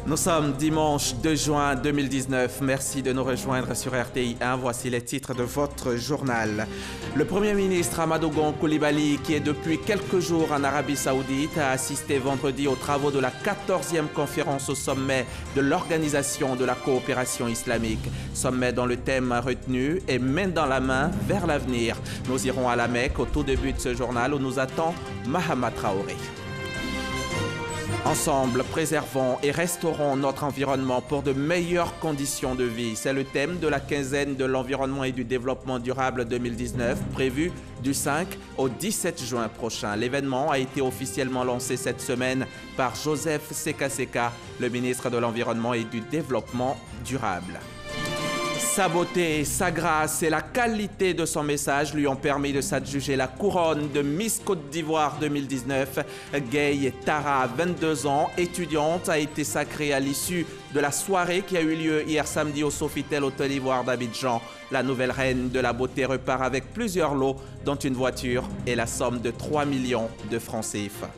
Nous sommes dimanche 2 juin 2019. Merci de nous rejoindre sur RTI 1. Voici les titres de votre journal. Le Premier ministre Amadou Gon Coulibaly, qui est depuis quelques jours en Arabie Saoudite, a assisté vendredi aux travaux de la 14e conférence au sommet de l'Organisation de la coopération islamique. Sommet dont le thème retenu est main dans la main vers l'avenir. Nous irons à la Mecque au tout début de ce journal où nous attend Mahama Traoré. Ensemble, préservons et restaurons notre environnement pour de meilleures conditions de vie. C'est le thème de la quinzaine de l'environnement et du développement durable 2019, prévu du 5 au 17 juin prochain. L'événement a été officiellement lancé cette semaine par Joseph Sekaseka, le ministre de l'Environnement et du Développement durable. Sa beauté, sa grâce et la qualité de son message lui ont permis de s'adjuger la couronne de Miss Côte d'Ivoire 2019. Gay Tara, 22 ans, étudiante, a été sacrée à l'issue de la soirée qui a eu lieu hier samedi au Sofitel Hôtel Ivoire d'Abidjan. La nouvelle reine de la beauté repart avec plusieurs lots, dont une voiture et la somme de 3 millions de francs CFA.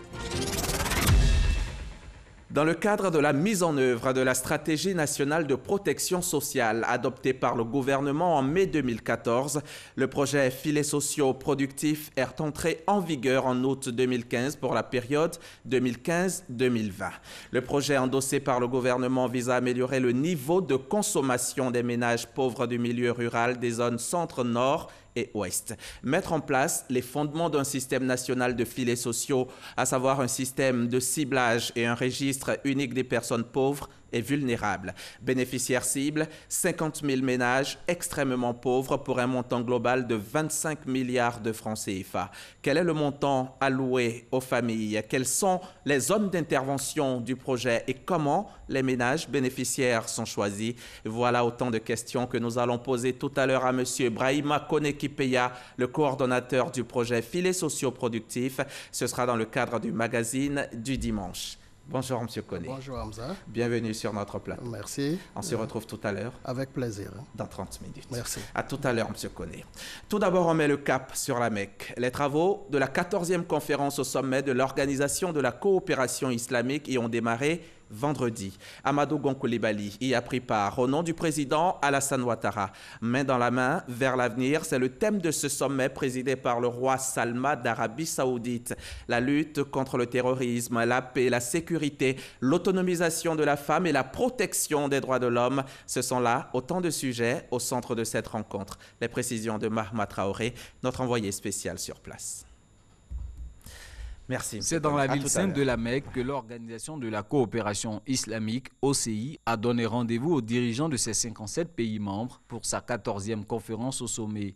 Dans le cadre de la mise en œuvre de la stratégie nationale de protection sociale adoptée par le gouvernement en mai 2014, le projet Filets sociaux productifs est entré en vigueur en août 2015 pour la période 2015-2020. Le projet endossé par le gouvernement vise à améliorer le niveau de consommation des ménages pauvres du milieu rural des zones centre-nord et ouest. Mettre en place les fondements d'un système national de filets sociaux, à savoir un système de ciblage et un registre unique des personnes pauvres et vulnérables. Bénéficiaires cibles, 50 000 ménages extrêmement pauvres pour un montant global de 25 milliards de francs CFA. Quel est le montant alloué aux familles? Quelles sont les zones d'intervention du projet et comment les ménages bénéficiaires sont choisis? Voilà autant de questions que nous allons poser tout à l'heure à M. Brahima Koné-Kipeya, le coordonnateur du projet Filets sociaux productifs. Ce sera dans le cadre du magazine du dimanche. Bonjour, M. Koné. Bonjour, Hamza. Bienvenue sur notre plateau. Merci. On se retrouve tout à l'heure. Avec plaisir. Dans 30 minutes. Merci. À tout à l'heure, M. Koné. Tout d'abord, on met le cap sur la Mecque. Les travaux de la 14e conférence au sommet de l'Organisation de la coopération islamique y ont démarré vendredi. Amadou Gon Coulibaly y a pris part au nom du président Alassane Ouattara. Main dans la main vers l'avenir, c'est le thème de ce sommet présidé par le roi Salman d'Arabie Saoudite. La lutte contre le terrorisme, la paix, la sécurité, l'autonomisation de la femme et la protection des droits de l'homme, ce sont là autant de sujets au centre de cette rencontre. Les précisions de Mahama Traoré, notre envoyé spécial sur place. Merci. C'est dans la ville sainte de la Mecque que l'Organisation de la coopération islamique, OCI, a donné rendez-vous aux dirigeants de ses 57 pays membres pour sa 14e conférence au sommet.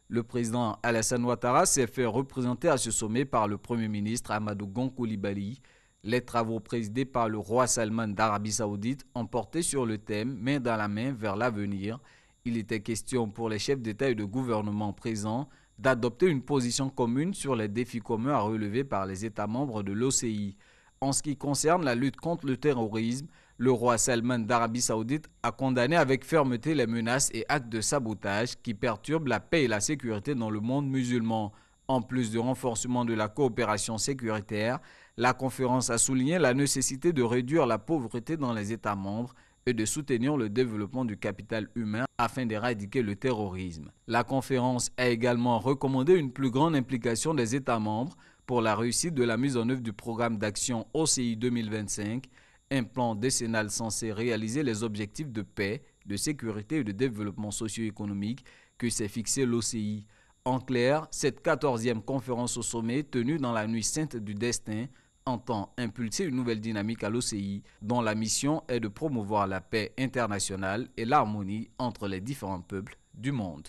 Le président Alassane Ouattara s'est fait représenter à ce sommet par le Premier ministre Amadou Gon Coulibaly. Les travaux présidés par le roi Salman d'Arabie Saoudite ont porté sur le thème « Main dans la main vers l'avenir ». Il était question pour les chefs d'État et de gouvernement présents d'adopter une position commune sur les défis communs à relever par les États membres de l'OCI. En ce qui concerne la lutte contre le terrorisme, le roi Salman d'Arabie Saoudite a condamné avec fermeté les menaces et actes de sabotage qui perturbent la paix et la sécurité dans le monde musulman. En plus du renforcement de la coopération sécuritaire, la conférence a souligné la nécessité de réduire la pauvreté dans les États membres et de soutenir le développement du capital humain afin d'éradiquer le terrorisme. La conférence a également recommandé une plus grande implication des États membres pour la réussite de la mise en œuvre du programme d'action OCI 2025, un plan décennal censé réaliser les objectifs de paix, de sécurité et de développement socio-économique que s'est fixé l'OCI. En clair, cette 14e conférence au sommet tenue dans la nuit sainte du destin entend impulser une nouvelle dynamique à l'OCI dont la mission est de promouvoir la paix internationale et l'harmonie entre les différents peuples du monde.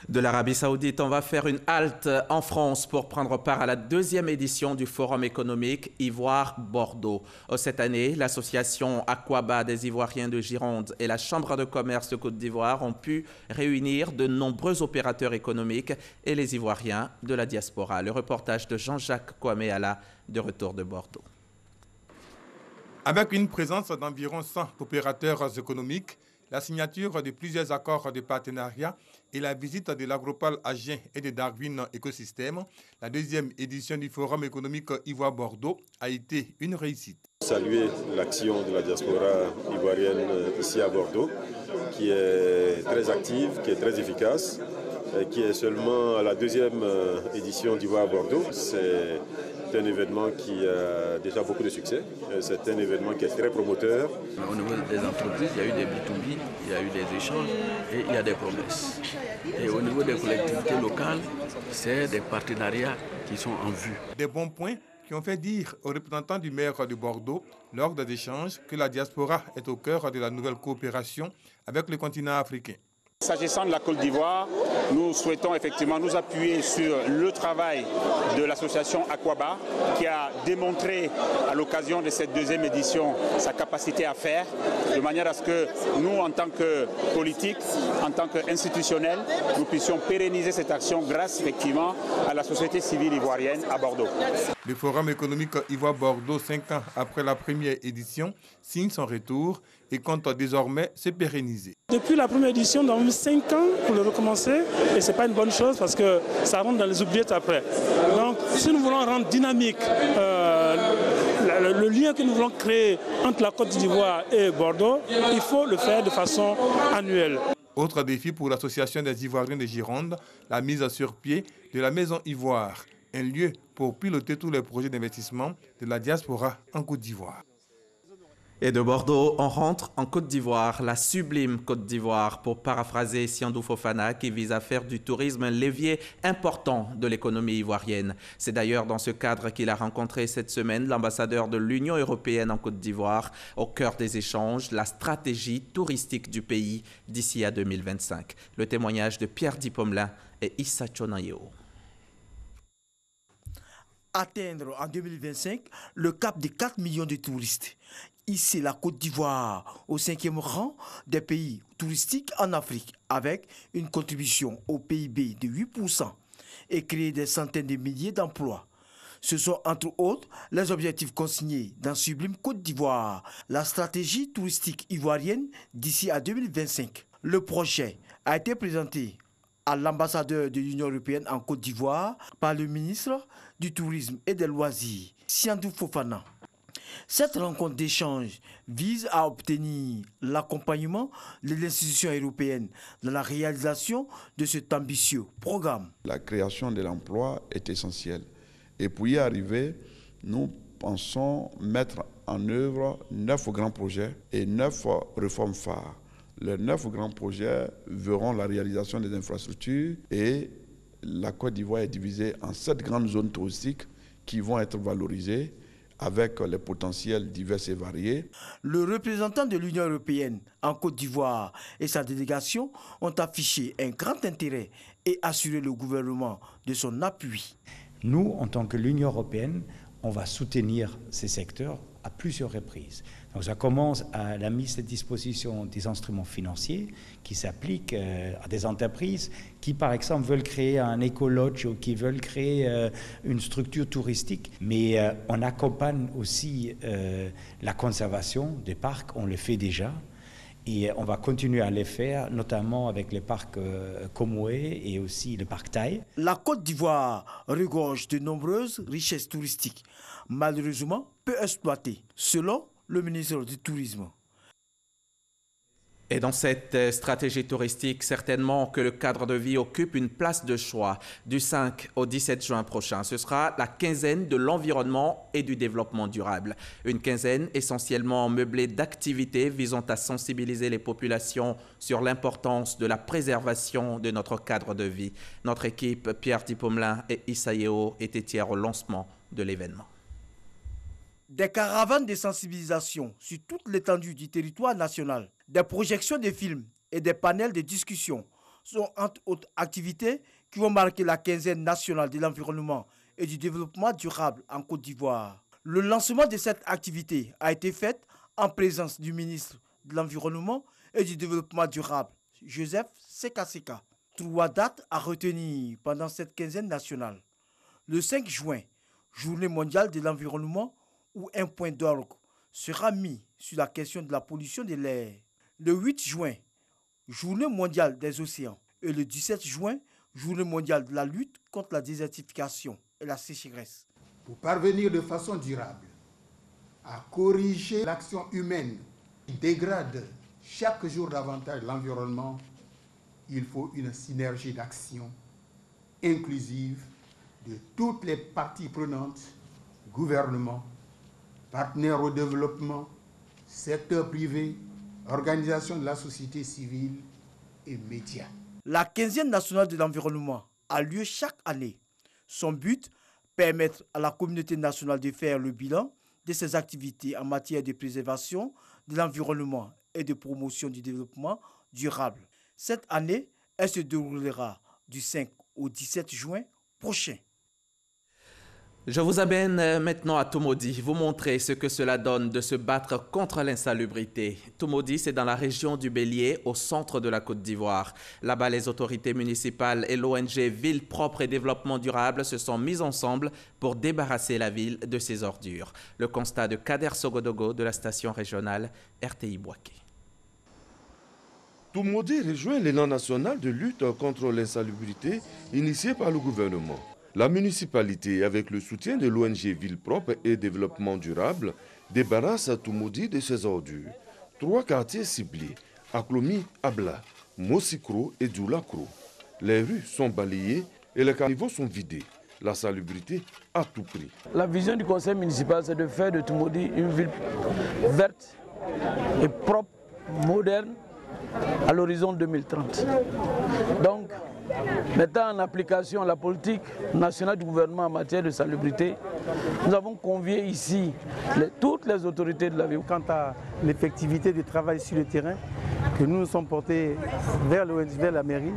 De l'Arabie Saoudite, on va faire une halte en France pour prendre part à la 2e édition du Forum économique Ivoire-Bordeaux. Cette année, l'association Aquaba des Ivoiriens de Gironde et la Chambre de commerce de Côte d'Ivoire ont pu réunir de nombreux opérateurs économiques et les Ivoiriens de la diaspora. Le reportage de Jean-Jacques Kouaméala de retour de Bordeaux. Avec une présence d'environ 100 opérateurs économiques, la signature de plusieurs accords de partenariat et la visite de l'Agropole Agen et de Darwin Écosystème, la 2e édition du Forum économique Ivoire-Bordeaux a été une réussite. Saluer l'action de la diaspora ivoirienne ici à Bordeaux, qui est très active, qui est très efficace, qui est seulement à la deuxième édition d'Ivoire à Bordeaux. C'est un événement qui a déjà beaucoup de succès. C'est un événement qui est très promoteur. Au niveau des entreprises, il y a eu des B2B, il y a eu des échanges et il y a des promesses. Et au niveau des collectivités locales, c'est des partenariats qui sont en vue. Des bons points qui ont fait dire aux représentants du maire de Bordeaux lors des échanges que la diaspora est au cœur de la nouvelle coopération avec le continent africain. S'agissant de la Côte d'Ivoire, nous souhaitons effectivement nous appuyer sur le travail de l'association Aquaba qui a démontré à l'occasion de cette deuxième édition sa capacité à faire, de manière à ce que nous, en tant que politiques, en tant qu'institutionnels, nous puissions pérenniser cette action grâce effectivement à la société civile ivoirienne à Bordeaux. Le Forum économique Ivoire-Bordeaux, 5 ans après la première édition, signe son retour et compte désormais se pérenniser. Depuis la première édition, nous avons mis 5 ans pour le recommencer et ce n'est pas une bonne chose parce que ça rentre dans les oubliettes après. Donc si nous voulons rendre dynamique le lien que nous voulons créer entre la Côte d'Ivoire et Bordeaux, il faut le faire de façon annuelle. Autre défi pour l'Association des Ivoiriens de Gironde, la mise sur pied de la Maison Ivoire, un lieu pour piloter tous les projets d'investissement de la diaspora en Côte d'Ivoire. Et de Bordeaux, on rentre en Côte d'Ivoire, la sublime Côte d'Ivoire, pour paraphraser Siandou Fofana, qui vise à faire du tourisme un levier important de l'économie ivoirienne. C'est d'ailleurs dans ce cadre qu'il a rencontré cette semaine l'ambassadeur de l'Union européenne en Côte d'Ivoire, au cœur des échanges, la stratégie touristique du pays d'ici à 2025. Le témoignage de Pierre Dipomelin et Issa Chonayo. Atteindre en 2025 le cap de 4 millions de touristes. Ici, la Côte d'Ivoire au 5e rang des pays touristiques en Afrique, avec une contribution au PIB de 8% et créer des centaines de milliers d'emplois. Ce sont entre autres les objectifs consignés dans Sublime Côte d'Ivoire, la stratégie touristique ivoirienne d'ici à 2025. Le projet a été présenté à l'ambassadeur de l'Union européenne en Côte d'Ivoire par le ministre du Tourisme et des Loisirs, Siandou Fofana. Cette rencontre d'échange vise à obtenir l'accompagnement de l'institution européenne dans la réalisation de cet ambitieux programme. La création de l'emploi est essentielle. Et pour y arriver, nous pensons mettre en œuvre 9 grands projets et 9 réformes phares. Les 9 grands projets verront la réalisation des infrastructures et la Côte d'Ivoire est divisée en 7 grandes zones touristiques qui vont être valorisées avec les potentiels divers et variés. Le représentant de l'Union européenne en Côte d'Ivoire et sa délégation ont affiché un grand intérêt et assuré le gouvernement de son appui. Nous, en tant que l'Union européenne, on va soutenir ces secteurs à plusieurs reprises. Donc ça commence à la mise à disposition des instruments financiers qui s'appliquent à des entreprises qui, par exemple, veulent créer un éco-lodge ou qui veulent créer une structure touristique. Mais on accompagne aussi la conservation des parcs, on le fait déjà. Et on va continuer à les faire, notamment avec les parcs Komoué et aussi le parc Taï. La Côte d'Ivoire regorge de nombreuses richesses touristiques, malheureusement peu exploitées, selon le ministre du Tourisme. Et dans cette stratégie touristique, certainement que le cadre de vie occupe une place de choix. Du 5 au 17 juin prochain, ce sera la quinzaine de l'environnement et du développement durable. Une quinzaine essentiellement meublée d'activités visant à sensibiliser les populations sur l'importance de la préservation de notre cadre de vie. Notre équipe, Pierre Dipomelin et Issa Yeo, étaient hier au lancement de l'événement. Des caravanes de sensibilisation sur toute l'étendue du territoire national, des projections de films et des panels de discussion sont entre autres activités qui vont marquer la quinzaine nationale de l'environnement et du développement durable en Côte d'Ivoire. Le lancement de cette activité a été fait en présence du ministre de l'Environnement et du Développement durable, Joseph Sekaseka. 3 dates à retenir pendant cette quinzaine nationale. Le 5 juin, Journée mondiale de l'environnement, où un point d'orgue sera mis sur la question de la pollution de l'air. Le 8 juin, Journée mondiale des océans. Et le 17 juin, Journée mondiale de la lutte contre la désertification et la sécheresse. Pour parvenir de façon durable à corriger l'action humaine qui dégrade chaque jour davantage l'environnement, il faut une synergie d'action inclusive de toutes les parties prenantes, gouvernement, partenaires au développement, secteur privé, organisations de la société civile et médias. La 15e nationale de l'environnement a lieu chaque année. Son but, permettre à la communauté nationale de faire le bilan de ses activités en matière de préservation de l'environnement et de promotion du développement durable. Cette année, elle se déroulera du 5 au 17 juin prochain. Je vous amène maintenant à Tumodi, vous montrer ce que cela donne de se battre contre l'insalubrité. Tumodi, c'est dans la région du Bélier, au centre de la Côte d'Ivoire. Là-bas, les autorités municipales et l'ONG Ville Propre et Développement Durable se sont mises ensemble pour débarrasser la ville de ses ordures. Le constat de Kader Sogodogo de la station régionale RTI Boaké. Tumodi rejoint l'élan national de lutte contre l'insalubrité initié par le gouvernement. La municipalité, avec le soutien de l'ONG Ville Propre et Développement Durable, débarrasse Tumodi de ses ordures. 3 quartiers ciblés, Aklomi, Abla, Mosikro et Djoulakro. Les rues sont balayées et les caniveaux sont vidés. La salubrité à tout prix. La vision du conseil municipal, c'est de faire de Tumodi une ville verte et propre, moderne, à l'horizon 2030. Donc, mettant en application la politique nationale du gouvernement en matière de salubrité, nous avons convié ici toutes les autorités de la ville. Quant à l'effectivité du travail sur le terrain, que nous nous sommes portés vers la mairie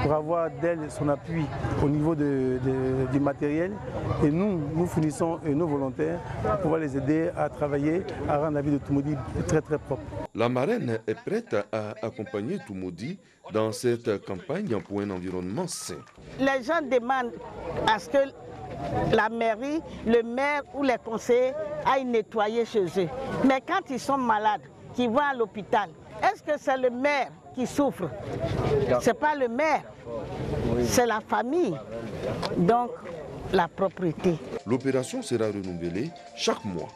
pour avoir d'elle son appui au niveau du matériel. Et nous fournissons nos volontaires pour pouvoir les aider à travailler, à rendre la ville de Tumodi très très propre. La marraine est prête à accompagner Tumodi dans cette campagne pour un environnement sain. Les gens demandent à ce que la mairie, le maire ou les conseillers aillent nettoyer chez eux. Mais quand ils sont malades, qu'ils vont à l'hôpital, est-ce que c'est le maire qui souffre? Ce n'est pas le maire, c'est la famille. Donc, la propriété. L'opération sera renouvelée chaque mois.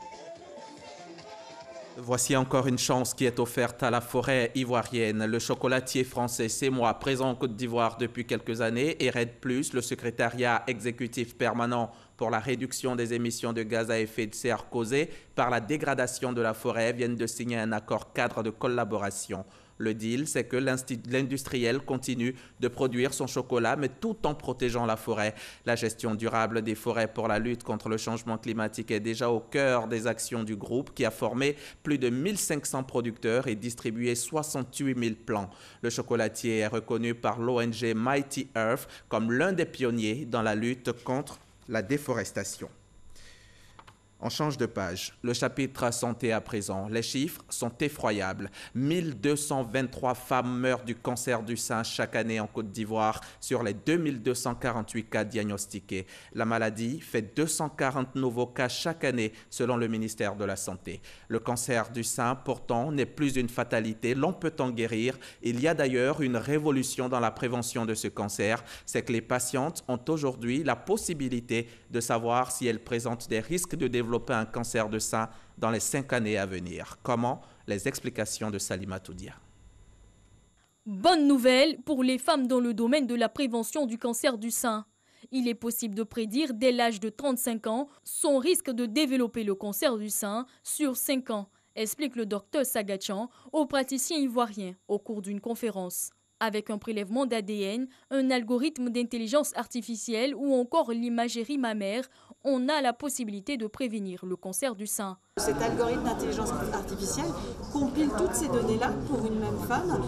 Voici encore une chance qui est offerte à la forêt ivoirienne. Le chocolatier français C'est Moi, présent en Côte d'Ivoire depuis quelques années, et REDD+, le secrétariat exécutif permanent pour la réduction des émissions de gaz à effet de serre causées par la dégradation de la forêt, viennent de signer un accord cadre de collaboration. Le deal, c'est que l'industriel continue de produire son chocolat, mais tout en protégeant la forêt. La gestion durable des forêts pour la lutte contre le changement climatique est déjà au cœur des actions du groupe qui a formé plus de 1500 producteurs et distribué 68 000 plants. Le chocolatier est reconnu par l'ONG Mighty Earth comme l'un des pionniers dans la lutte contre la déforestation. On change de page. Le chapitre santé à présent. Les chiffres sont effroyables. 1223 femmes meurent du cancer du sein chaque année en Côte d'Ivoire sur les 2248 cas diagnostiqués. La maladie fait 240 nouveaux cas chaque année selon le ministère de la Santé. Le cancer du sein, pourtant, n'est plus une fatalité. L'on peut en guérir. Il y a d'ailleurs une révolution dans la prévention de ce cancer. C'est que les patientes ont aujourd'hui la possibilité de savoir si elles présentent des risques de développer un cancer de sein dans les 5 années à venir. Comment? Les explications de Salima Toudia. Bonne nouvelle pour les femmes dans le domaine de la prévention du cancer du sein. Il est possible de prédire dès l'âge de 35 ans son risque de développer le cancer du sein sur 5 ans, explique le docteur Sagachan aux praticiens ivoiriens au cours d'une conférence. Avec un prélèvement d'ADN, un algorithme d'intelligence artificielle ou encore l'imagerie mammaire, on a la possibilité de prévenir le cancer du sein. Cet algorithme d'intelligence artificielle compile toutes ces données-là pour une même femme,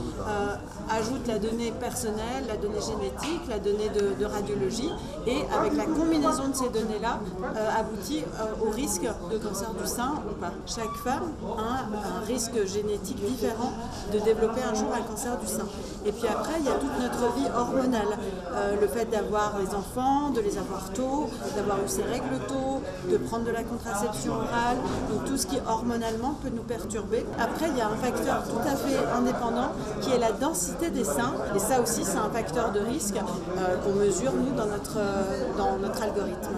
ajoute la donnée personnelle, la donnée génétique, la donnée de radiologie et avec la combinaison de ces données-là aboutit au risque de cancer du sein ou pas. Chaque femme a un risque génétique différent de développer un jour un cancer du sein. Et puis après, il y a toute notre vie hormonale, le fait d'avoir des enfants, de les avoir tôt, d'avoir eu ses règles tôt, de prendre de la contraception orale. Donc tout ce qui hormonalement peut nous perturber. Après, il y a un facteur tout à fait indépendant qui est la densité des seins. Et ça aussi, c'est un facteur de risque qu'on mesure, nous, dans notre algorithme.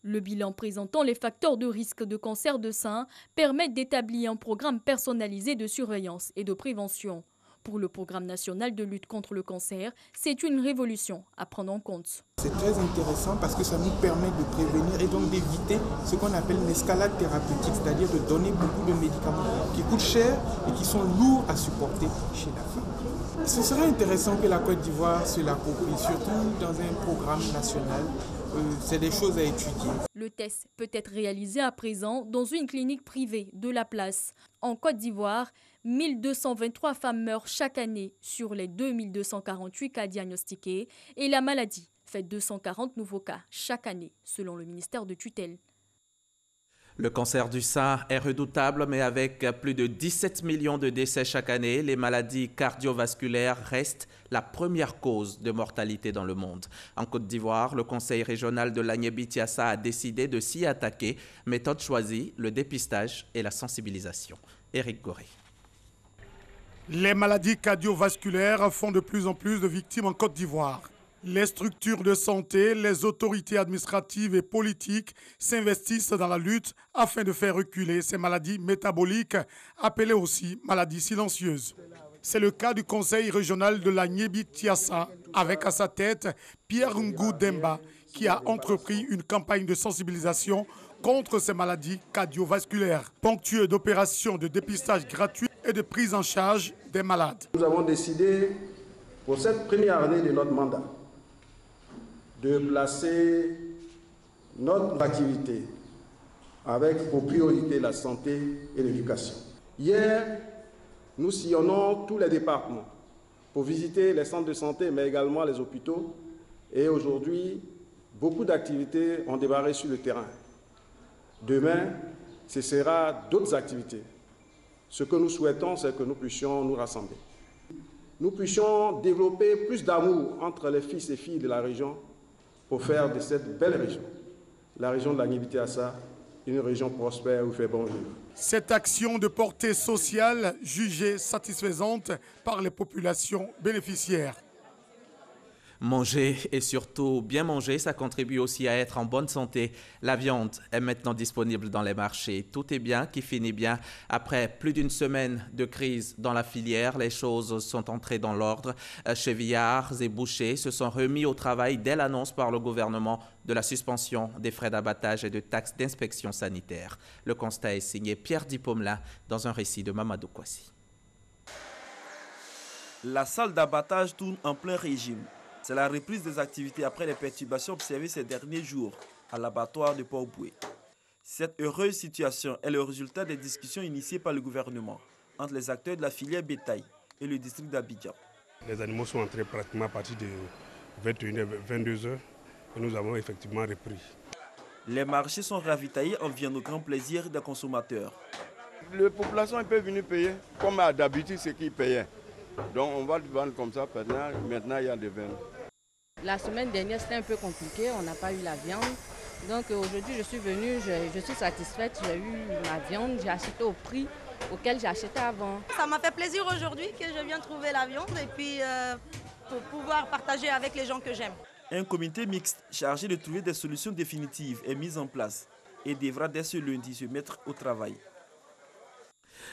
Le bilan présentant les facteurs de risque de cancer de sein permet d'établir un programme personnalisé de surveillance et de prévention. Pour le programme national de lutte contre le cancer, c'est une révolution à prendre en compte. C'est très intéressant parce que ça nous permet de prévenir et donc d'éviter ce qu'on appelle une escalade thérapeutique, c'est-à-dire de donner beaucoup de médicaments qui coûtent cher et qui sont lourds à supporter chez la femme. Ce serait intéressant que la Côte d'Ivoire se l'approprie, surtout dans un programme national. C'est des choses à étudier. Le test peut être réalisé à présent dans une clinique privée de la place. En Côte d'Ivoire, 1223 femmes meurent chaque année sur les 2248 cas diagnostiqués et la maladie fait 240 nouveaux cas chaque année, selon le ministère de tutelle. Le cancer du sein est redoutable, mais avec plus de 17 millions de décès chaque année, les maladies cardiovasculaires restent la première cause de mortalité dans le monde. En Côte d'Ivoire, le Conseil régional de l'Agnébitiassa a décidé de s'y attaquer. Méthode choisie, le dépistage et la sensibilisation. Éric Goré. Les maladies cardiovasculaires font de plus en plus de victimes en Côte d'Ivoire. Les structures de santé, les autorités administratives et politiques s'investissent dans la lutte afin de faire reculer ces maladies métaboliques, appelées aussi maladies silencieuses. C'est le cas du Conseil régional de l'Agnébitiassa, avec à sa tête Pierre Ngou Demba, qui a entrepris une campagne de sensibilisation contre ces maladies cardiovasculaires, ponctuée d'opérations de dépistage gratuit et de prise en charge des malades. Nous avons décidé, pour cette première année de notre mandat, de placer notre activité avec pour priorité la santé et l'éducation. Hier, nous sillonnons tous les départements pour visiter les centres de santé, mais également les hôpitaux. Et aujourd'hui, beaucoup d'activités ont démarré sur le terrain. Demain, ce sera d'autres activités. Ce que nous souhaitons, c'est que nous puissions nous rassembler. Nous puissions développer plus d'amour entre les fils et filles de la région pour faire de cette belle région, la région de l'Agnébitiassa, une région prospère où il fait bon vivre. Cette action de portée sociale jugée satisfaisante par les populations bénéficiaires. Manger et surtout bien manger, ça contribue aussi à être en bonne santé. La viande est maintenant disponible dans les marchés. Tout est bien qui finit bien. Après plus d'une semaine de crise dans la filière, les choses sont entrées dans l'ordre. Chevillards et bouchers se sont remis au travail dès l'annonce par le gouvernement de la suspension des frais d'abattage et de taxes d'inspection sanitaire. Le constat est signé Pierre Dipomelin dans un récit de Mamadou Kwasi. La salle d'abattage tourne en plein régime. C'est la reprise des activités après les perturbations observées ces derniers jours à l'abattoir de Port-Boué. Cette heureuse situation est le résultat des discussions initiées par le gouvernement entre les acteurs de la filière bétail et le district d'Abidjan. Les animaux sont entrés pratiquement à partir de 21h, 22h et nous avons effectivement repris. Les marchés sont ravitaillés en viande au grand plaisir des consommateurs. La population peut venir payer comme d'habitude ce qu'ils payaient. Donc on va le vendre comme ça, maintenant il y a des ventes. La semaine dernière c'était un peu compliqué, on n'a pas eu la viande. Donc aujourd'hui je suis venue, je suis satisfaite, j'ai eu ma viande, j'ai acheté au prix auquel j'ai acheté avant. Ça m'a fait plaisir aujourd'hui que je viens trouver la viande et puis pour pouvoir partager avec les gens que j'aime. Un comité mixte chargé de trouver des solutions définitives est mis en place et devra dès ce lundi se mettre au travail.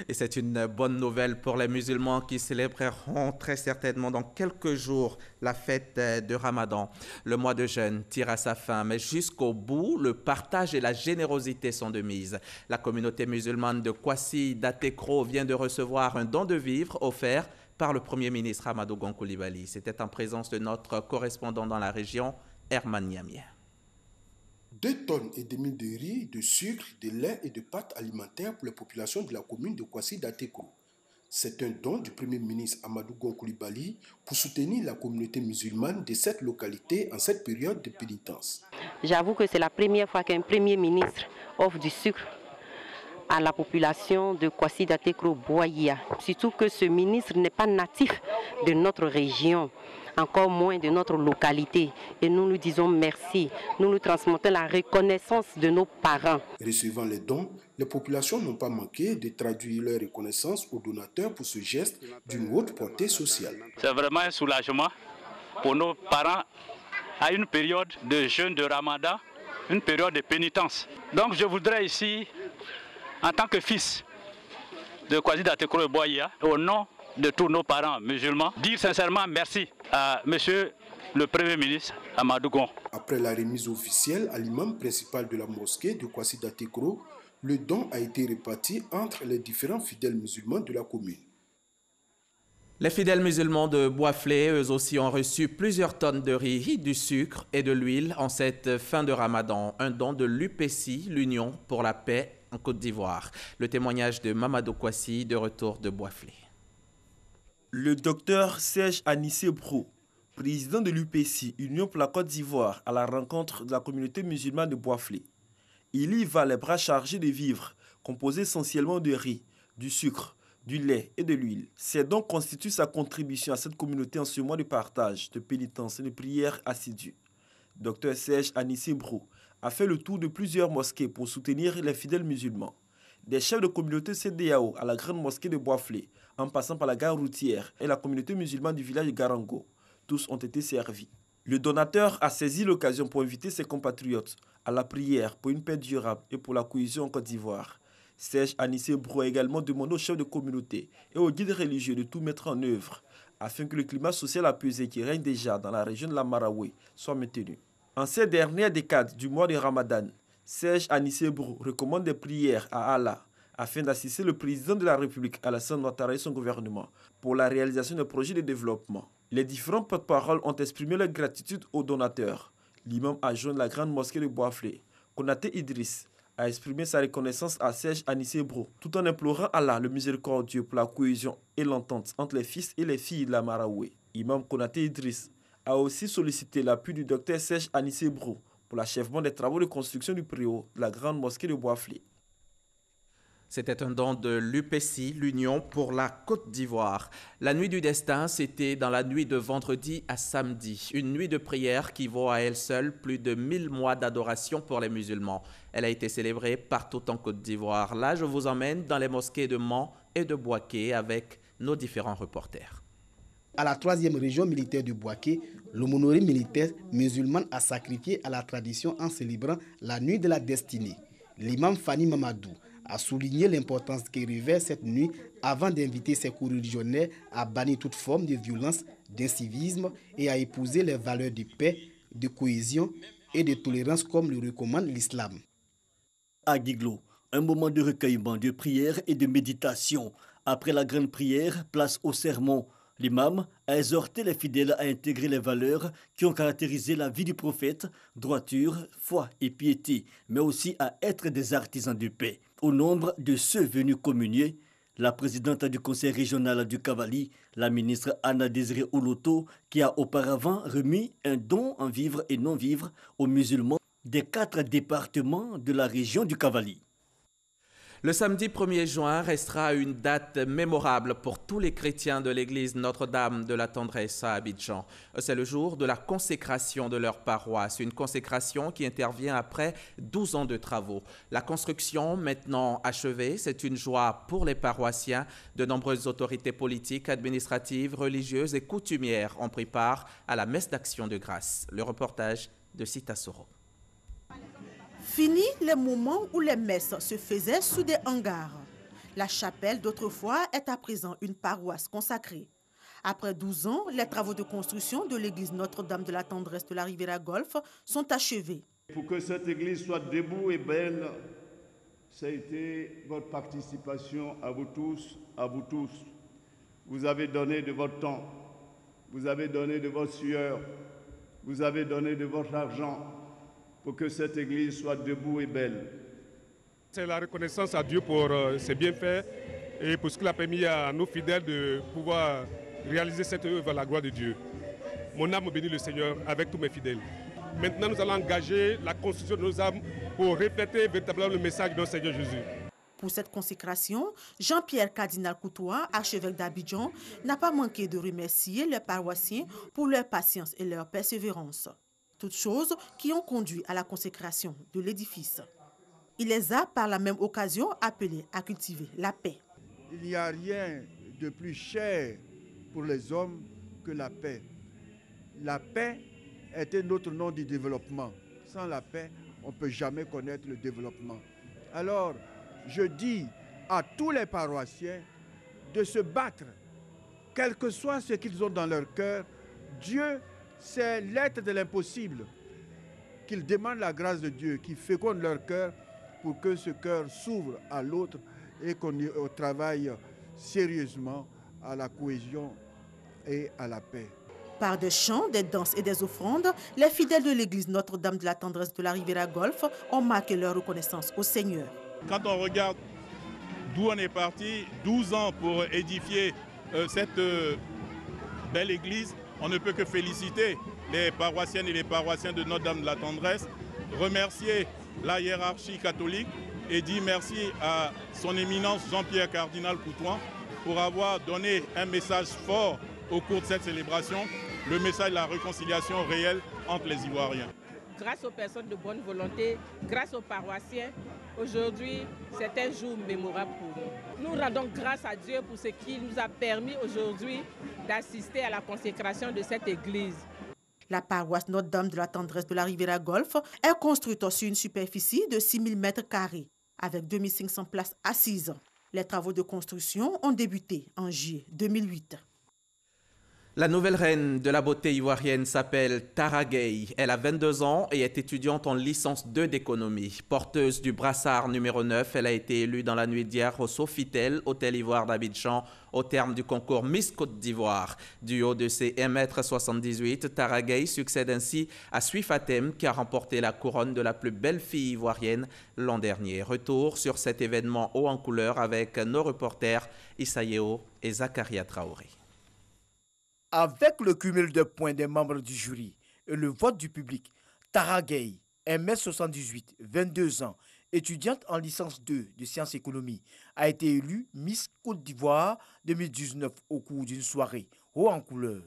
Et c'est une bonne nouvelle pour les musulmans qui célébreront très certainement dans quelques jours la fête de Ramadan. Le mois de jeûne tire à sa fin, mais jusqu'au bout, le partage et la générosité sont de mise. La communauté musulmane de Kwasi d'Atekro vient de recevoir un don de vivres offert par le Premier ministre Amadou Gon Coulibaly. C'était en présence de notre correspondant dans la région, Herman Niamien. 2,5 tonnes de riz, de sucre, de lait et de pâtes alimentaires pour les populations de la commune de Kwasi d'Atekro. C'est un don du Premier ministre Amadou Gon Coulibaly pour soutenir la communauté musulmane de cette localité en cette période de pénitence. J'avoue que c'est la première fois qu'un Premier ministre offre du sucre à la population de Kwasi d'Atekro Boya. Surtout que ce ministre n'est pas natif de notre région, encore moins de notre localité. Et nous nous disons merci. Nous nous transmettons la reconnaissance de nos parents. Recevant les dons, les populations n'ont pas manqué de traduire leur reconnaissance aux donateurs pour ce geste d'une haute portée sociale. C'est vraiment un soulagement pour nos parents à une période de jeûne de Ramadan une période de pénitence. Donc je voudrais ici, en tant que fils de Kwasi Datekro Boahia, au nom de tous nos parents musulmans, dire sincèrement merci à monsieur le Premier ministre Amadou Gon. Après la remise officielle à l'imam principal de la mosquée de Kwasi Datekro, le don a été réparti entre les différents fidèles musulmans de la commune. Les fidèles musulmans de Boisflé, eux aussi, ont reçu plusieurs tonnes de riz, du sucre et de l'huile en cette fin de Ramadan. Un don de l'UPC, l'Union pour la paix en Côte d'Ivoire. Le témoignage de Mamadou Kwasi, de retour de Boisflé. Le docteur Serge Anissé Bro, président de l'UPC, Union pour la Côte d'Ivoire, à la rencontre de la communauté musulmane de Boisflé. Il y va les bras chargés de vivres, composés essentiellement de riz, du sucre, du lait et de l'huile. Ces dons constituent sa contribution à cette communauté en ce mois de partage, de pénitence et de prière assidue. Dr Serge Anissé Bro a fait le tour de plusieurs mosquées pour soutenir les fidèles musulmans. Des chefs de communauté CDAO à la grande mosquée de Boisflé, en passant par la gare routière et la communauté musulmane du village de Garango, tous ont été servis. Le donateur a saisi l'occasion pour inviter ses compatriotes à la prière pour une paix durable et pour la cohésion en Côte d'Ivoire. Serge Anissé Bro a également demandé aux chefs de communauté et aux guides religieux de tout mettre en œuvre afin que le climat social apaisé qui règne déjà dans la région de la Maraoué soit maintenu. En ces dernières décades du mois de Ramadan, Serge Anissé Bro recommande des prières à Allah afin d'assister le président de la République, Alassane Ouattara, et son gouvernement pour la réalisation de projets de développement. Les différents porte-paroles ont exprimé leur gratitude aux donateurs. L'imam adjoint de la grande mosquée de Boisflé, Konaté Idriss, a exprimé sa reconnaissance à Serge Anissé Bro, tout en implorant Allah le miséricordieux pour la cohésion et l'entente entre les fils et les filles de la Maraoué. Imam Konaté Idriss a aussi sollicité l'appui du docteur Serge Anissé Bro pour l'achèvement des travaux de construction du préau de la grande mosquée de Boisflé. C'était un don de l'UPC, l'Union pour la Côte d'Ivoire. La nuit du destin, c'était dans la nuit de vendredi à samedi. Une nuit de prière qui vaut à elle seule plus de 1000 mois d'adoration pour les musulmans. Elle a été célébrée partout en Côte d'Ivoire. Là, je vous emmène dans les mosquées de Mans et de Boaké avec nos différents reporters. À la 3e région militaire de Boaké, l'aumônerie militaire musulmane a sacrifié à la tradition en célébrant la nuit de la destinée. L'imam Fani Mamadou a souligné l'importance que revêt cette nuit avant d'inviter ses coreligionnaires à bannir toute forme de violence, d'incivisme et à épouser les valeurs de paix, de cohésion et de tolérance comme le recommande l'islam. À Guiglo, un moment de recueillement, de prière et de méditation. Après la grande prière, place au sermon. L'imam a exhorté les fidèles à intégrer les valeurs qui ont caractérisé la vie du prophète, droiture, foi et piété, mais aussi à être des artisans de paix. Au nombre de ceux venus communier, la présidente du conseil régional du Cavali, la ministre Anna Désiré Oloto, qui a auparavant remis un don en vivres et non-vivres aux musulmans des 4 départements de la région du Cavali. Le samedi 1er juin restera une date mémorable pour tous les chrétiens de l'église Notre-Dame de la Tendresse à Abidjan. C'est le jour de la consécration de leur paroisse, une consécration qui intervient après 12 ans de travaux. La construction maintenant achevée, c'est une joie pour les paroissiens. De nombreuses autorités politiques, administratives, religieuses et coutumières ont pris part à la messe d'action de grâce. Le reportage de Sita Soro. Fini les moments où les messes se faisaient sous des hangars. La chapelle d'autrefois est à présent une paroisse consacrée. Après 12 ans, les travaux de construction de l'église Notre-Dame de la Tendresse de la Riviera Golfe sont achevés. Pour que cette église soit debout et belle, ça a été votre participation à vous tous, à vous tous. Vous avez donné de votre temps, vous avez donné de votre sueur, vous avez donné de votre argent, pour que cette église soit debout et belle. C'est la reconnaissance à Dieu pour ses bienfaits et pour ce qu'il a permis à nos fidèles de pouvoir réaliser cette œuvre à la gloire de Dieu. Mon âme bénit le Seigneur avec tous mes fidèles. Maintenant, nous allons engager la construction de nos âmes pour refléter véritablement le message de notre Seigneur Jésus. Pour cette consécration, Jean-Pierre Cardinal Coutois, archevêque d'Abidjan, n'a pas manqué de remercier les paroissiens pour leur patience et leur persévérance. Toutes choses qui ont conduit à la consécration de l'édifice. Il les a par la même occasion appelés à cultiver la paix. Il n'y a rien de plus cher pour les hommes que la paix. La paix est un autre nom du développement. Sans la paix, on ne peut jamais connaître le développement. Alors, je dis à tous les paroissiens de se battre, quel que soit ce qu'ils ont dans leur cœur. Dieu, c'est l'être de l'impossible. Qu'ils demandent la grâce de Dieu, qui féconde leur cœur pour que ce cœur s'ouvre à l'autre et qu'on travaille sérieusement à la cohésion et à la paix. Par des chants, des danses et des offrandes, les fidèles de l'église Notre-Dame de la Tendresse de la Riviera Golfe ont marqué leur reconnaissance au Seigneur. Quand on regarde d'où on est parti, 12 ans pour édifier cette belle église, on ne peut que féliciter les paroissiennes et les paroissiens de Notre-Dame de la Tendresse, remercier la hiérarchie catholique et dire merci à son éminence Jean-Pierre Cardinal Coutouin pour avoir donné un message fort au cours de cette célébration, le message de la réconciliation réelle entre les Ivoiriens. Grâce aux personnes de bonne volonté, grâce aux paroissiens, aujourd'hui, c'est un jour mémorable pour nous. Nous rendons grâce à Dieu pour ce qu'il nous a permis aujourd'hui d'assister à la consécration de cette église. La paroisse Notre-Dame de la Tendresse de la Riviera Golfe est construite sur une superficie de 6000 m², avec 2500 places assises. Les travaux de construction ont débuté en juillet 2008. La nouvelle reine de la beauté ivoirienne s'appelle Tara Gueye. Elle a 22 ans et est étudiante en licence 2 d'économie. Porteuse du brassard numéro 9, elle a été élue dans la nuit d'hier au Sofitel, Hôtel Ivoire d'Abidjan, au terme du concours Miss Côte d'Ivoire. Du haut de ses 1,78 m, Tara Gueye succède ainsi à Suifatem qui a remporté la couronne de la plus belle fille ivoirienne l'an dernier. Retour sur cet événement haut en couleur avec nos reporters Issa Yeo et Zakaria Traoré. Avec le cumul de points des membres du jury et le vote du public, Tara Gueye, 1,78 m, 22 ans, étudiante en licence 2 de sciences économie, a été élue Miss Côte d'Ivoire 2019 au cours d'une soirée haut en couleur.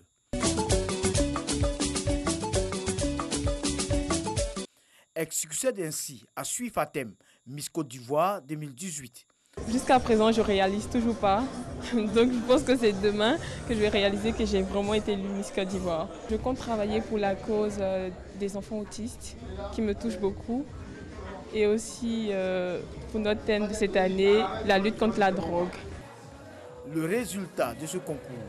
Elle succède ainsi à Suifatem, Miss Côte d'Ivoire 2018. Jusqu'à présent, je ne réalise toujours pas. Donc, je pense que c'est demain que je vais réaliser que j'ai vraiment été élue Miss Côte d'Ivoire. Je compte travailler pour la cause des enfants autistes, qui me touche beaucoup. Et aussi, pour notre thème de cette année, la lutte contre la drogue. Le résultat de ce concours,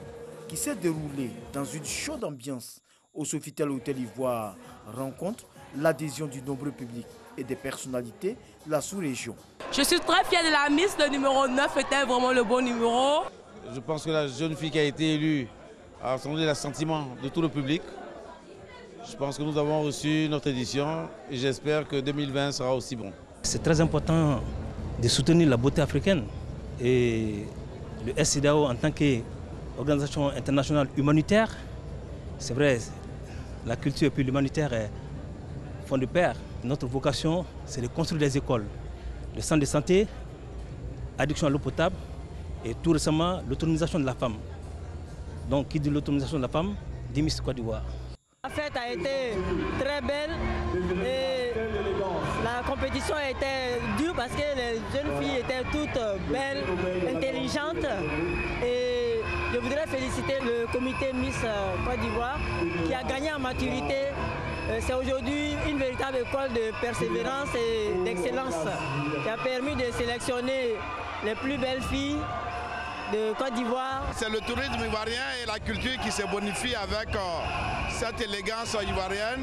qui s'est déroulé dans une chaude ambiance au Sofitel Hôtel Ivoire, rencontre l'adhésion du nombreux public et des personnalités de la sous-région. Je suis très fière de la Miss, le numéro 9 était vraiment le bon numéro. Je pense que la jeune fille qui a été élue a rassemblé l'assentiment de tout le public. Je pense que nous avons reçu notre édition et j'espère que 2020 sera aussi bon. C'est très important de soutenir la beauté africaine et le SCDAO en tant qu'organisation internationale humanitaire, c'est vrai, la culture et puis l'humanitaire font de pair. Notre vocation, c'est de construire des écoles, des centres de santé, addiction à l'eau potable et tout récemment l'autonomisation de la femme. Donc, qui dit l'autonomisation de la femme, dit Miss Côte d'Ivoire. La fête a été très belle et la compétition a été dure parce que les jeunes filles étaient toutes belles, intelligentes. Et je voudrais féliciter le comité Miss Côte d'Ivoire qui a gagné en maturité. C'est aujourd'hui une véritable école de persévérance et d'excellence qui a permis de sélectionner les plus belles filles de Côte d'Ivoire. C'est le tourisme ivoirien et la culture qui se bonifient avec cette élégance ivoirienne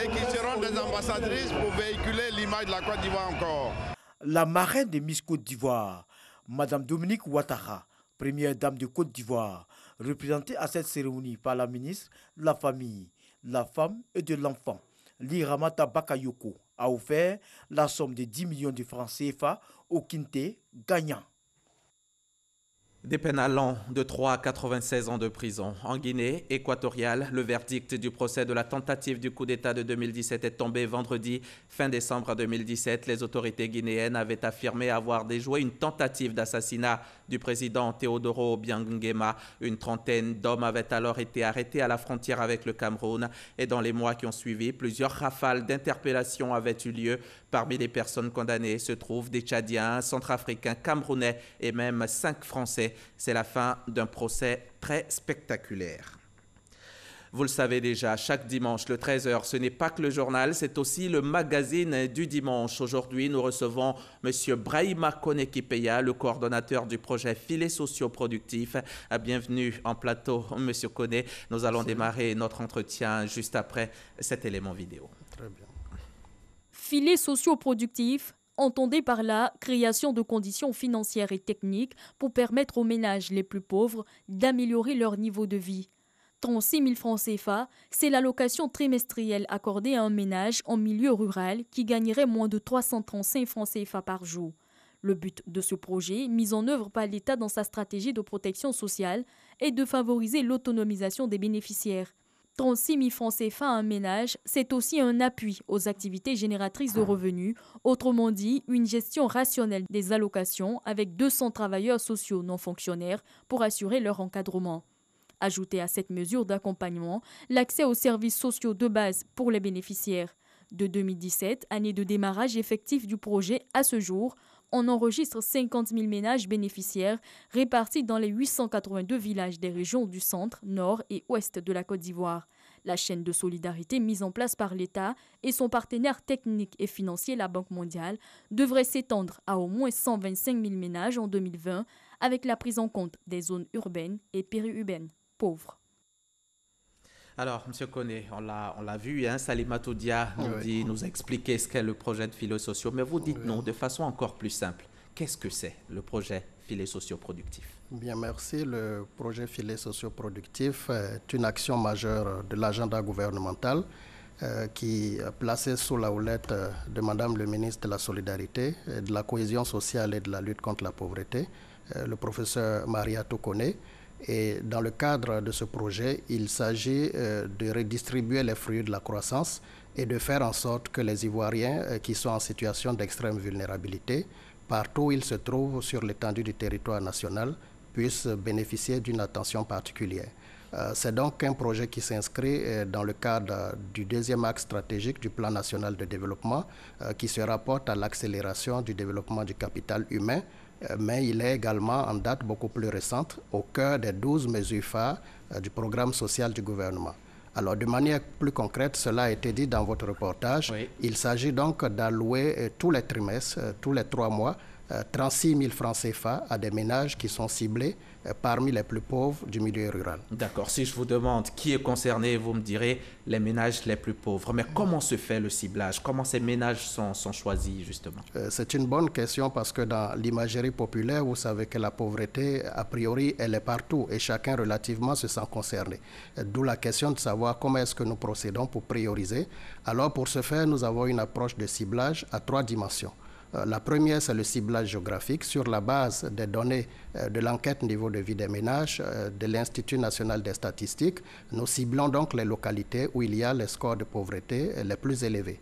et qui seront des ambassadrices pour véhiculer l'image de la Côte d'Ivoire encore. La marraine de Miss Côte d'Ivoire, Madame Dominique Ouattara, première dame de Côte d'Ivoire, représentée à cette cérémonie par la ministre de la Famille, la Femme et de l'Enfant, Liramata Bakayoko, a offert la somme de 10 millions de francs CFA au Quintet gagnant. Des peines allant de 3 à 96 ans de prison. En Guinée équatoriale, le verdict du procès de la tentative du coup d'État de 2017 est tombé vendredi, fin décembre 2017. Les autorités guinéennes avaient affirmé avoir déjoué une tentative d'assassinat du président Teodoro Obiang-Nguema. Une trentaine d'hommes avaient alors été arrêtés à la frontière avec le Cameroun. Et dans les mois qui ont suivi, plusieurs rafales d'interpellations avaient eu lieu. Parmi les personnes condamnées se trouvent des Tchadiens, Centrafricains, Camerounais et même 5 Français. C'est la fin d'un procès très spectaculaire. Vous le savez déjà, chaque dimanche, le 13h, ce n'est pas que le journal, c'est aussi le magazine du dimanche. Aujourd'hui, nous recevons M. Brahima Koné Kipeya, le coordonnateur du projet Filets Socioproductifs. Bienvenue en plateau, M. Koné. Nous allons démarrer notre entretien juste après cet élément vidéo. Très bien. Filets socioproductifs, entendez par là création de conditions financières et techniques pour permettre aux ménages les plus pauvres d'améliorer leur niveau de vie. 36 000 francs CFA, c'est l'allocation trimestrielle accordée à un ménage en milieu rural qui gagnerait moins de 335 francs CFA par jour. Le but de ce projet, mis en œuvre par l'État dans sa stratégie de protection sociale, est de favoriser l'autonomisation des bénéficiaires. 36 000 francs CFA à un ménage, c'est aussi un appui aux activités génératrices de revenus, autrement dit, une gestion rationnelle des allocations avec 200 travailleurs sociaux non fonctionnaires pour assurer leur encadrement. Ajoutez à cette mesure d'accompagnement l'accès aux services sociaux de base pour les bénéficiaires. De 2017, année de démarrage effectif du projet à ce jour, on enregistre 50 000 ménages bénéficiaires répartis dans les 882 villages des régions du centre, nord et ouest de la Côte d'Ivoire. La chaîne de solidarité mise en place par l'État et son partenaire technique et financier, la Banque mondiale, devrait s'étendre à au moins 125 000 ménages en 2020 avec la prise en compte des zones urbaines et périurbaines pauvres. Alors, M. Koné, on l'a vu, hein, Salimatou Dia nous a expliqué ce qu'est le projet de filets sociaux, mais vous dites-nous de façon encore plus simple, qu'est-ce que c'est le projet filets socioproductifs? Bien, merci. Le projet filets socioproductifs est une action majeure de l'agenda gouvernemental qui est placé sous la houlette de Madame le ministre de la Solidarité, de la Cohésion sociale et de la lutte contre la pauvreté, le professeur Mariatou Koné. Et dans le cadre de ce projet, il s'agit de redistribuer les fruits de la croissance et de faire en sorte que les Ivoiriens qui sont en situation d'extrême vulnérabilité, partout où ils se trouvent sur l'étendue du territoire national, puissent bénéficier d'une attention particulière. C'est donc un projet qui s'inscrit dans le cadre du deuxième axe stratégique du plan national de développement qui se rapporte à l'accélération du développement du capital humain, mais il est également en date beaucoup plus récente au cœur des 12 mesures phares du programme social du gouvernement. Alors, de manière plus concrète, cela a été dit dans votre reportage, il s'agit donc d'allouer tous les trimestres, tous les 3 mois, 36 000 francs CFA à des ménages qui sont ciblés parmi les plus pauvres du milieu rural. D'accord. Si je vous demande qui est concerné, vous me direz les ménages les plus pauvres. Mais comment se fait le ciblage? Comment ces ménages sont choisis, justement? C'est une bonne question parce que dans l'imagerie populaire, vous savez que la pauvreté, a priori, elle est partout et chacun relativement se sent concerné. D'où la question de savoir comment est-ce que nous procédons pour prioriser. Alors, pour ce faire, nous avons une approche de ciblage à 3 dimensions. La première, c'est le ciblage géographique sur la base des données de l'enquête niveau de vie des ménages de l'Institut national des statistiques. Nous ciblons donc les localités où il y a les scores de pauvreté les plus élevés.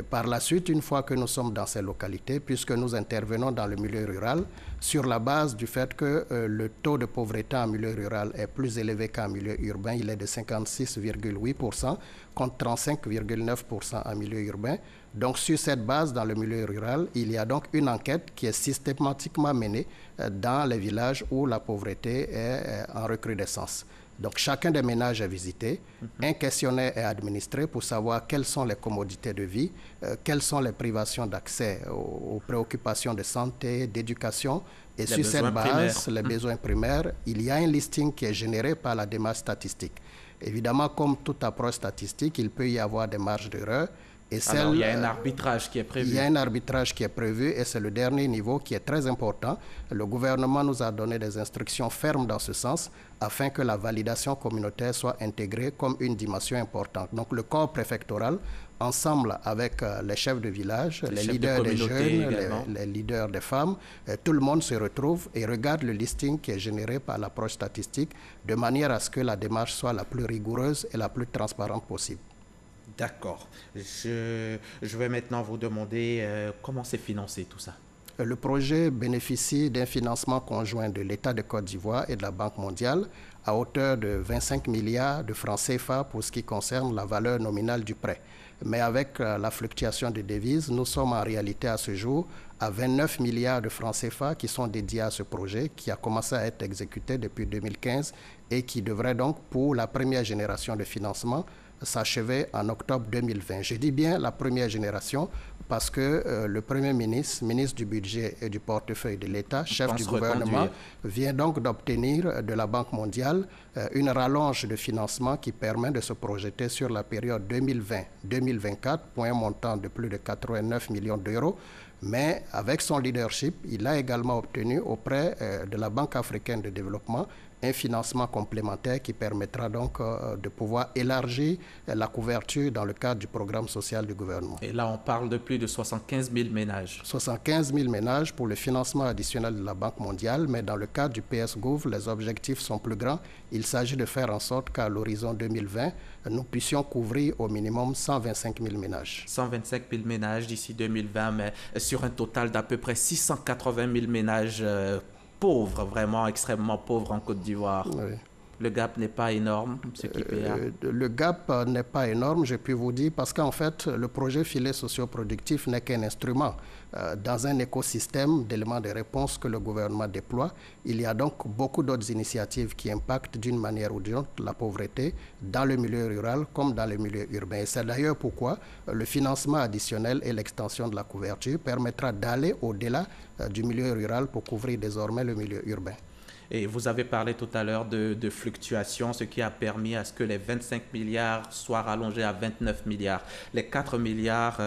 Par la suite, une fois que nous sommes dans ces localités, puisque nous intervenons dans le milieu rural, sur la base du fait que le taux de pauvreté en milieu rural est plus élevé qu'en milieu urbain, il est de 56,8% contre 35,9% en milieu urbain. Donc, sur cette base, dans le milieu rural, il y a donc une enquête qui est systématiquement menée dans les villages où la pauvreté est en recrudescence. Donc, chacun des ménages est visité, un questionnaire est administré pour savoir quelles sont les commodités de vie, quelles sont les privations d'accès aux préoccupations de santé, d'éducation. Et sur cette base, les besoins primaires, il y a un listing qui est généré par la démarche statistique. Évidemment, comme toute approche statistique, il peut y avoir des marges d'erreur. Alors, il y a un arbitrage qui est prévu. Il y a un arbitrage qui est prévu et c'est le dernier niveau qui est très important. Le gouvernement nous a donné des instructions fermes dans ce sens afin que la validation communautaire soit intégrée comme une dimension importante. Donc le corps préfectoral, ensemble avec les chefs de village, les leaders des jeunes, les leaders des femmes, tout le monde se retrouve et regarde le listing qui est généré par l'approche statistique de manière à ce que la démarche soit la plus rigoureuse et la plus transparente possible. D'accord. Je vais maintenant vous demander comment c'est financé tout ça. Le projet bénéficie d'un financement conjoint de l'État de Côte d'Ivoire et de la Banque mondiale à hauteur de 25 milliards de francs CFA pour ce qui concerne la valeur nominale du prêt. mais avec la fluctuation des devises, nous sommes en réalité à ce jour à 29 milliards de francs CFA qui sont dédiés à ce projet qui a commencé à être exécuté depuis 2015 et qui devrait donc, pour la première génération de financement, s'achever en octobre 2020. Je dis bien la première génération parce que le Premier ministre, ministre du Budget et du portefeuille de l'État, chef du gouvernement, vient donc d'obtenir de la Banque mondiale une rallonge de financement qui permet de se projeter sur la période 2020-2024 pour un montant de plus de 89 millions d'euros. Mais avec son leadership, il a également obtenu auprès de la Banque africaine de développement un financement complémentaire qui permettra donc de pouvoir élargir la couverture dans le cadre du programme social du gouvernement. Et là, on parle de plus de 75 000 ménages. 75 000 ménages pour le financement additionnel de la Banque mondiale, mais dans le cadre du PS-Gouv, les objectifs sont plus grands. Il s'agit de faire en sorte qu'à l'horizon 2020, nous puissions couvrir au minimum 125 000 ménages. 125 000 ménages d'ici 2020, mais sur un total d'à peu près 680 000 ménages pauvres, vraiment extrêmement pauvres en Côte d'Ivoire. Oui. Le gap n'est pas énorme, ce qui le gap n'est pas énorme, je puis vous dire, parce qu'en fait, le projet filet socio-productif n'est qu'un instrument. Dans un écosystème d'éléments de réponse que le gouvernement déploie, il y a donc beaucoup d'autres initiatives qui impactent d'une manière ou d'une autre la pauvreté dans le milieu rural comme dans le milieu urbain. Et c'est d'ailleurs pourquoi le financement additionnel et l'extension de la couverture permettra d'aller au-delà du milieu rural pour couvrir désormais le milieu urbain. Et vous avez parlé tout à l'heure de fluctuations, ce qui a permis à ce que les 25 milliards soient rallongés à 29 milliards. Les 4 milliards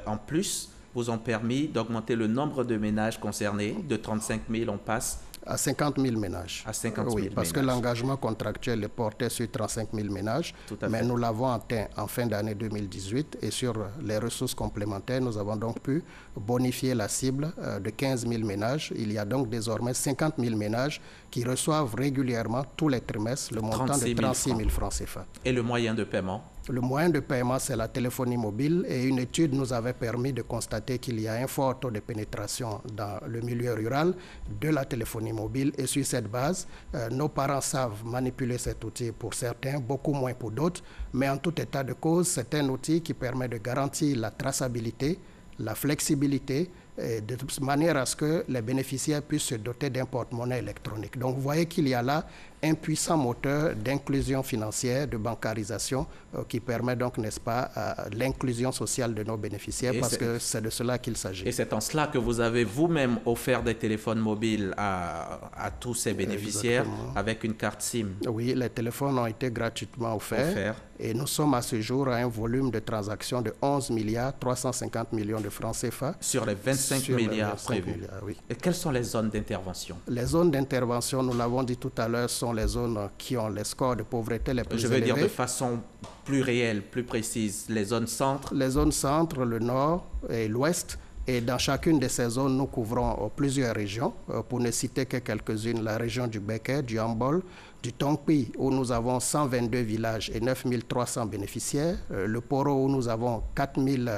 en plus vous ont permis d'augmenter le nombre de ménages concernés. De 35 000, on passe à 50 000 ménages. À 50 000 oui, parce que l'engagement contractuel est porté sur 35 000 ménages, mais nous l'avons atteint en fin d'année 2018 et sur les ressources complémentaires, nous avons donc pu bonifier la cible de 15 000 ménages. Il y a donc désormais 50 000 ménages qui reçoivent régulièrement tous les trimestres le montant de 36 000 francs CFA. Et le moyen de paiement? Le moyen de paiement, c'est la téléphonie mobile et une étude nous avait permis de constater qu'il y a un fort taux de pénétration dans le milieu rural de la téléphonie mobile et sur cette base, nos parents savent manipuler cet outil pour certains, beaucoup moins pour d'autres, mais en tout état de cause, c'est un outil qui permet de garantir la traçabilité, la flexibilité, de manière à ce que les bénéficiaires puissent se doter d'un porte-monnaie électronique. Donc vous voyez qu'il y a là un puissant moteur d'inclusion financière, de bancarisation, qui permet donc, n'est-ce pas, l'inclusion sociale de nos bénéficiaires, parce que c'est de cela qu'il s'agit. Et c'est en cela que vous avez vous-même offert des téléphones mobiles à tous ces bénéficiaires. Exactement. Avec une carte SIM. Oui, les téléphones ont été gratuitement offerts. Et nous sommes à ce jour à un volume de transactions de 11 milliards 350 millions de francs CFA. Sur les 25 milliards prévus. Oui. Et quelles sont les zones d'intervention? Les zones d'intervention, nous l'avons dit tout à l'heure, sont les zones qui ont les scores de pauvreté les plus élevés. Je veux dire de façon plus réelle, plus précise, les zones centres? Les zones centres, le nord et l'ouest. Et dans chacune de ces zones, nous couvrons plusieurs régions. Pour ne citer que quelques-unes, la région du Béké, du Hambol, du Tongpi, où nous avons 122 villages et 9 300 bénéficiaires. Le Poro, où nous avons 4 000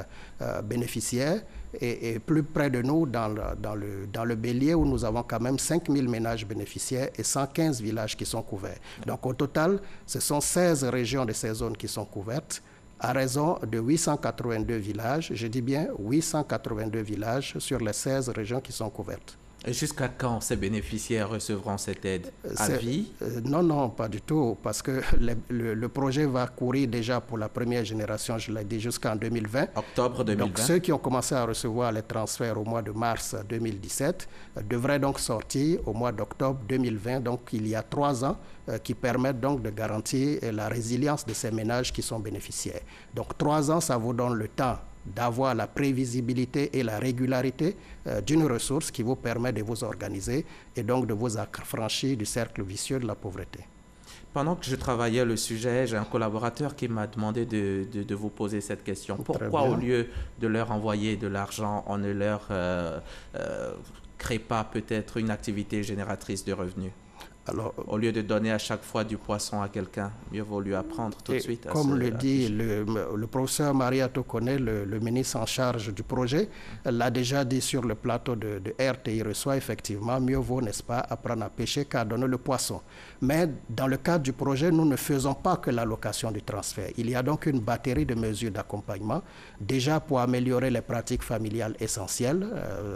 bénéficiaires. Et plus près de nous, dans le Bélier, où nous avons quand même 5 000 ménages bénéficiaires et 115 villages qui sont couverts. Donc au total, ce sont 16 régions de ces zones qui sont couvertes, à raison de 882 villages, je dis bien 882 villages sur les 16 régions qui sont couvertes. Et jusqu'à quand ces bénéficiaires recevront cette aide? À vie? Non, pas du tout, parce que le projet va courir déjà pour la première génération, je l'ai dit, jusqu'en 2020. Octobre 2020. Donc ceux qui ont commencé à recevoir les transferts au mois de mars 2017 devraient donc sortir au mois d'octobre 2020. Donc il y a 3 ans qui permettent donc de garantir la résilience de ces ménages qui sont bénéficiaires. Donc 3 ans, ça vous donne le temps d'avoir la prévisibilité et la régularité d'une ressource qui vous permet de vous organiser et donc de vous affranchir du cercle vicieux de la pauvreté. Pendant que je travaillais le sujet, j'ai un collaborateur qui m'a demandé de vous poser cette question. Pourquoi au lieu de leur envoyer de l'argent, on ne leur crée pas peut-être une activité génératrice de revenus? Alors, au lieu de donner à chaque fois du poisson à quelqu'un, mieux vaut lui apprendre tout de suite. Comme le dit le professeur Maria Tokone, le ministre en charge du projet, l'a déjà dit sur le plateau de RTI Reçoit, effectivement, mieux vaut, n'est-ce pas, apprendre à pêcher qu'à donner le poisson. Mais dans le cadre du projet, nous ne faisons pas que l'allocation du transfert. Il y a donc une batterie de mesures d'accompagnement, déjà pour améliorer les pratiques familiales essentielles,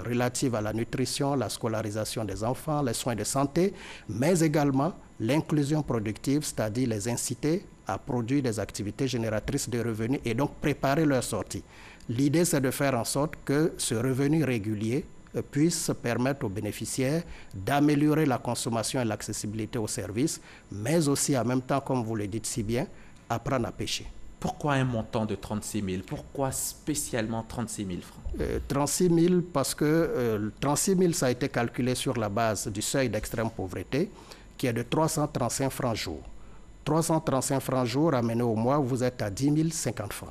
relatives à la nutrition, la scolarisation des enfants, les soins de santé, mais également l'inclusion productive, c'est-à-dire les inciter à produire des activités génératrices de revenus et donc préparer leur sortie. L'idée, c'est de faire en sorte que ce revenu régulier puisse permettre aux bénéficiaires d'améliorer la consommation et l'accessibilité aux services, mais aussi en même temps, comme vous le dites si bien, apprendre à pêcher. Pourquoi un montant de 36 000? Pourquoi spécialement 36 000 francs 36 000 parce que 36 000, ça a été calculé sur la base du seuil d'extrême pauvreté, qui est de 335 francs jour. 335 francs jour, ramené au mois, vous êtes à 10 050 francs.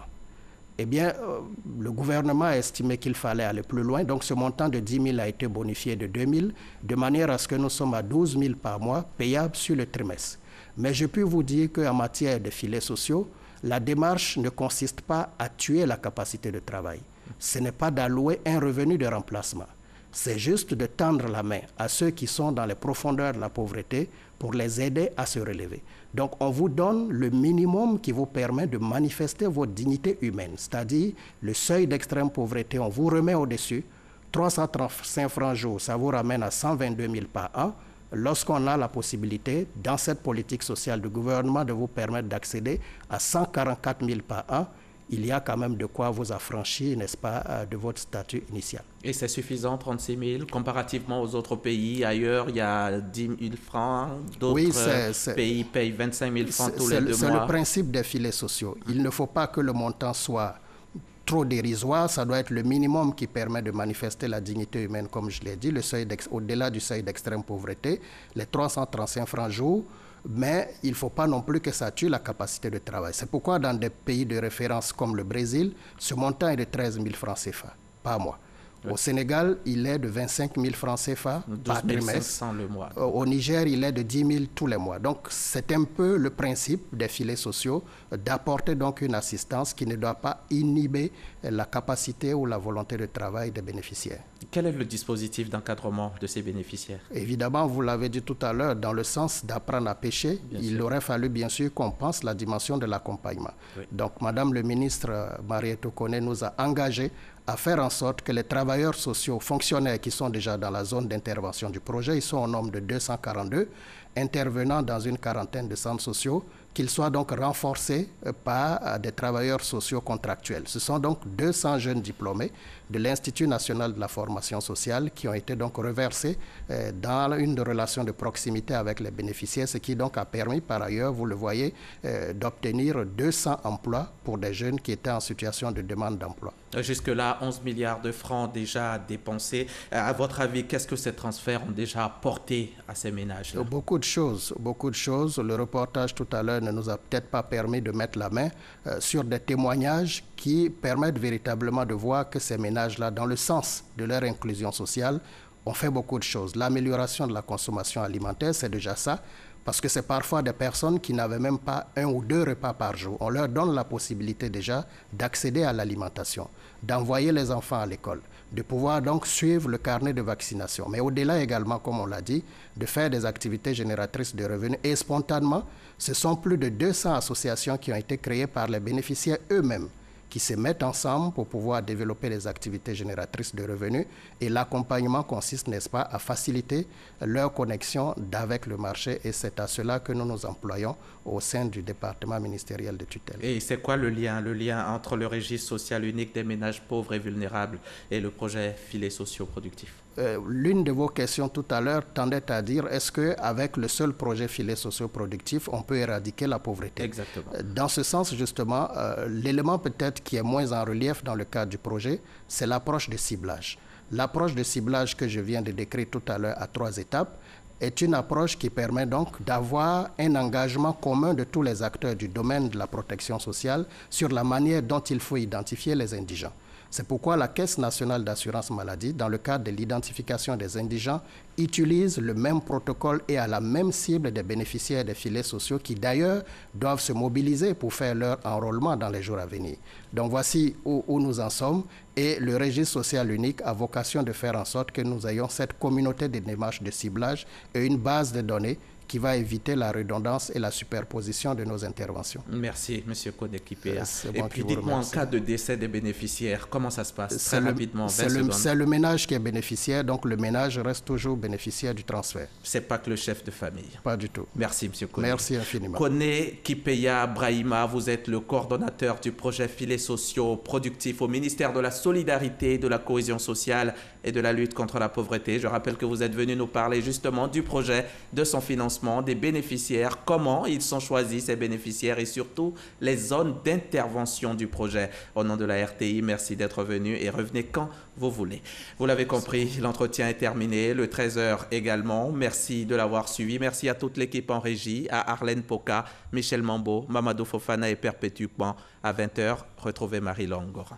Eh bien, le gouvernement a estimé qu'il fallait aller plus loin, donc ce montant de 10 000 a été bonifié de 2 000, de manière à ce que nous sommes à 12 000 par mois, payables sur le trimestre. Mais je peux vous dire qu'en matière de filets sociaux, la démarche ne consiste pas à tuer la capacité de travail. Ce n'est pas d'allouer un revenu de remplacement. C'est juste de tendre la main à ceux qui sont dans les profondeurs de la pauvreté pour les aider à se relever. Donc, on vous donne le minimum qui vous permet de manifester votre dignité humaine, c'est-à-dire le seuil d'extrême pauvreté, on vous remet au-dessus. 335 francs jour, ça vous ramène à 122 000 par an. Lorsqu'on a la possibilité, dans cette politique sociale du gouvernement, de vous permettre d'accéder à 144 000 par an, il y a quand même de quoi vous affranchir, n'est-ce pas, de votre statut initial. Et c'est suffisant, 36 000, comparativement aux autres pays? Ailleurs, il y a 10 000 francs, d'autres pays payent 25 000 francs tous les 2 mois. C'est le principe des filets sociaux. Il ne faut pas que le montant soit trop dérisoire, ça doit être le minimum qui permet de manifester la dignité humaine, comme je l'ai dit, au-delà du seuil d'extrême pauvreté, les 335 francs jour, mais il ne faut pas non plus que ça tue la capacité de travail. C'est pourquoi dans des pays de référence comme le Brésil, ce montant est de 13 000 francs CFA par mois. Au Sénégal, il est de 25 000 francs CFA par trimestre. Le mois. Au Niger, il est de 10 000 tous les mois. Donc, c'est un peu le principe des filets sociaux, d'apporter donc une assistance qui ne doit pas inhiber la capacité ou la volonté de travail des bénéficiaires. Quel est le dispositif d'encadrement de ces bénéficiaires? Évidemment, vous l'avez dit tout à l'heure, dans le sens d'apprendre à pêcher, il aurait fallu bien sûr qu'on pense la dimension de l'accompagnement. Oui. Donc, Madame le ministre Maria Tokone nous a engagés à faire en sorte que les travailleurs sociaux fonctionnaires qui sont déjà dans la zone d'intervention du projet, ils sont au nombre de 242, intervenant dans une quarantaine de centres sociaux, qu'ils soient donc renforcés par des travailleurs sociaux contractuels. Ce sont donc 200 jeunes diplômés de l'Institut national de la formation sociale qui ont été donc reversés dans une relation de proximité avec les bénéficiaires, ce qui donc a permis par ailleurs, vous le voyez, d'obtenir 200 emplois pour des jeunes qui étaient en situation de demande d'emploi. Jusque-là, 11 milliards de francs déjà dépensés. À votre avis, qu'est-ce que ces transferts ont déjà apporté à ces ménages-là? Beaucoup de choses, beaucoup de choses. Le reportage tout à l'heure ne nous a peut-être pas permis de mettre la main sur des témoignages qui permettent véritablement de voir que ces ménages-là, dans le sens de leur inclusion sociale, ont fait beaucoup de choses. L'amélioration de la consommation alimentaire, c'est déjà ça, parce que c'est parfois des personnes qui n'avaient même pas 1 ou 2 repas par jour. On leur donne la possibilité déjà d'accéder à l'alimentation, d'envoyer les enfants à l'école, de pouvoir donc suivre le carnet de vaccination. Mais au-delà également, comme on l'a dit, de faire des activités génératrices de revenus. Et spontanément, ce sont plus de 200 associations qui ont été créées par les bénéficiaires eux-mêmes, qui se mettent ensemble pour pouvoir développer des activités génératrices de revenus. Et l'accompagnement consiste, n'est-ce pas, à faciliter leur connexion avec le marché. Et c'est à cela que nous nous employons au sein du département ministériel de tutelle. Et c'est quoi le lien entre le registre social unique des ménages pauvres et vulnérables et le projet filets sociaux productifs? L'une de vos questions tout à l'heure tendait à dire, est-ce qu'avec le seul projet filets sociaux productifs, on peut éradiquer la pauvreté? Exactement. Dans ce sens, justement, l'élément peut-être qui est moins en relief dans le cadre du projet, c'est l'approche de ciblage. L'approche de ciblage que je viens de décrire tout à l'heure à 3 étapes est une approche qui permet donc d'avoir un engagement commun de tous les acteurs du domaine de la protection sociale sur la manière dont il faut identifier les indigents. C'est pourquoi la Caisse nationale d'assurance maladie, dans le cadre de l'identification des indigents, utilise le même protocole et a la même cible des bénéficiaires des filets sociaux qui d'ailleurs doivent se mobiliser pour faire leur enrôlement dans les jours à venir. Donc voici où nous en sommes et le registre social unique a vocation de faire en sorte que nous ayons cette communauté de démarches de ciblage et une base de données qui va éviter la redondance et la superposition de nos interventions. Merci, M. Kodekipea. Et puis dites-moi, en cas de décès des bénéficiaires, comment ça se passe? Très rapidement, 20 secondes. C'est le ménage qui est bénéficiaire, donc le ménage reste toujours bénéficiaire du transfert. C'est pas que le chef de famille? Pas du tout. Merci, M. Kone. Merci infiniment. Kodekipea Brahima, vous êtes le coordonnateur du projet Filets sociaux productifs au ministère de la Solidarité, de la Cohésion sociale et de la lutte contre la pauvreté. Je rappelle que vous êtes venu nous parler justement du projet, de son financement, des bénéficiaires, comment ils sont choisis ces bénéficiaires et surtout les zones d'intervention du projet. Au nom de la RTI, merci d'être venu et revenez quand vous voulez. Vous l'avez compris, l'entretien est terminé, le 13h également. Merci de l'avoir suivi. Merci à toute l'équipe en régie, à Arlène Poka, Michel Mambo, Mamadou Fofana et perpétuellement à 20h. Retrouvez Marie Langora.